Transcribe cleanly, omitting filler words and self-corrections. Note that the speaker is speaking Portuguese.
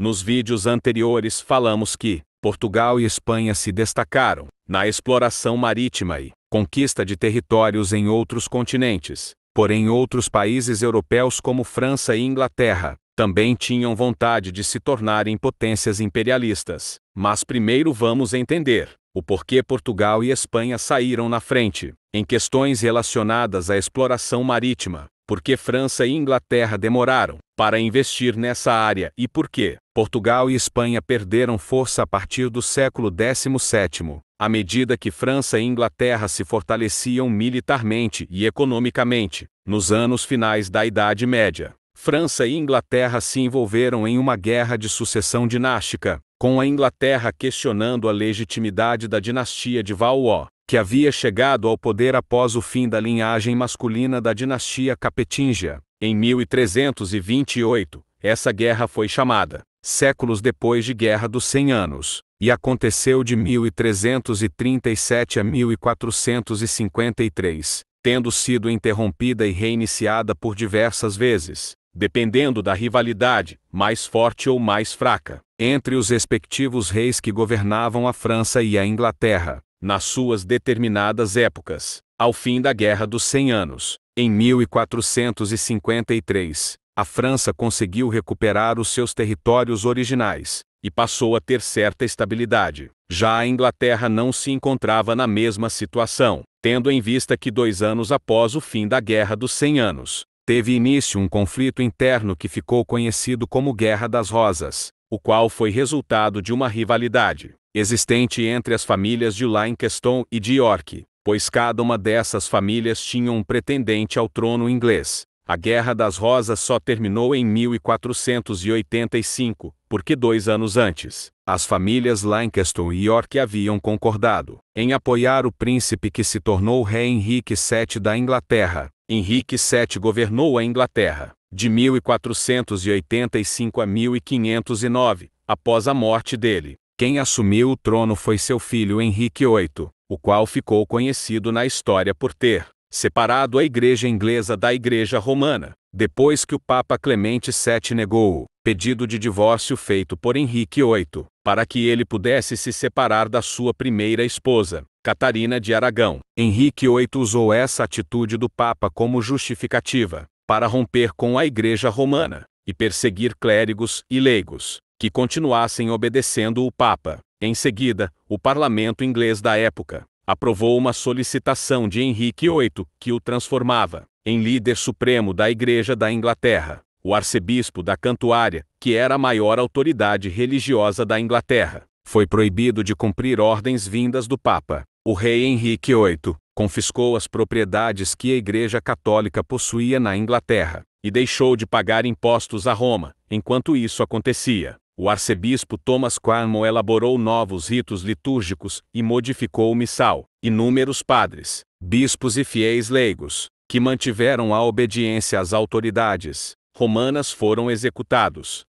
Nos vídeos anteriores falamos que Portugal e Espanha se destacaram na exploração marítima e conquista de territórios em outros continentes. Porém, outros países europeus como França e Inglaterra também tinham vontade de se tornarem potências imperialistas. Mas primeiro vamos entender o porquê Portugal e Espanha saíram na frente em questões relacionadas à exploração marítima, por que França e Inglaterra demoraram para investir nessa área e por que Portugal e Espanha perderam força a partir do século XVII, à medida que França e Inglaterra se fortaleciam militarmente e economicamente. Nos anos finais da Idade Média, França e Inglaterra se envolveram em uma guerra de sucessão dinástica, com a Inglaterra questionando a legitimidade da dinastia de Valois, que havia chegado ao poder após o fim da linhagem masculina da dinastia Capetingia. Em 1328, essa guerra foi chamada, séculos depois, de Guerra dos 100 Anos, e aconteceu de 1337 a 1453, tendo sido interrompida e reiniciada por diversas vezes, dependendo da rivalidade, mais forte ou mais fraca, entre os respectivos reis que governavam a França e a Inglaterra, nas suas determinadas épocas. Ao fim da Guerra dos 100 Anos, em 1453, a França conseguiu recuperar os seus territórios originais e passou a ter certa estabilidade. Já a Inglaterra não se encontrava na mesma situação, tendo em vista que 2 anos após o fim da Guerra dos 100 Anos, teve início um conflito interno que ficou conhecido como Guerra das Rosas, o qual foi resultado de uma rivalidade existente entre as famílias de Lancaster e de York, pois cada uma dessas famílias tinha um pretendente ao trono inglês. A Guerra das Rosas só terminou em 1485, porque 2 anos antes, as famílias Lancaster e York haviam concordado em apoiar o príncipe que se tornou rei Henrique VII da Inglaterra. Henrique VII governou a Inglaterra de 1485 a 1509. Após a morte dele, quem assumiu o trono foi seu filho Henrique VIII, o qual ficou conhecido na história por ter separado a Igreja Inglesa da Igreja Romana, depois que o Papa Clemente VII negou o pedido de divórcio feito por Henrique VIII, para que ele pudesse se separar da sua primeira esposa, Catarina de Aragão. Henrique VIII usou essa atitude do Papa como justificativa para romper com a Igreja Romana e perseguir clérigos e leigos que continuassem obedecendo o Papa. Em seguida, o parlamento inglês da época aprovou uma solicitação de Henrique VIII que o transformava em líder supremo da Igreja da Inglaterra. O arcebispo da Cantuária, que era a maior autoridade religiosa da Inglaterra, foi proibido de cumprir ordens vindas do Papa. O rei Henrique VIII confiscou as propriedades que a Igreja Católica possuía na Inglaterra e deixou de pagar impostos a Roma. Enquanto isso acontecia, o arcebispo Thomas Cromwell elaborou novos ritos litúrgicos e modificou o missal. Inúmeros padres, bispos e fiéis leigos, que mantiveram a obediência às autoridades romanas, foram executados.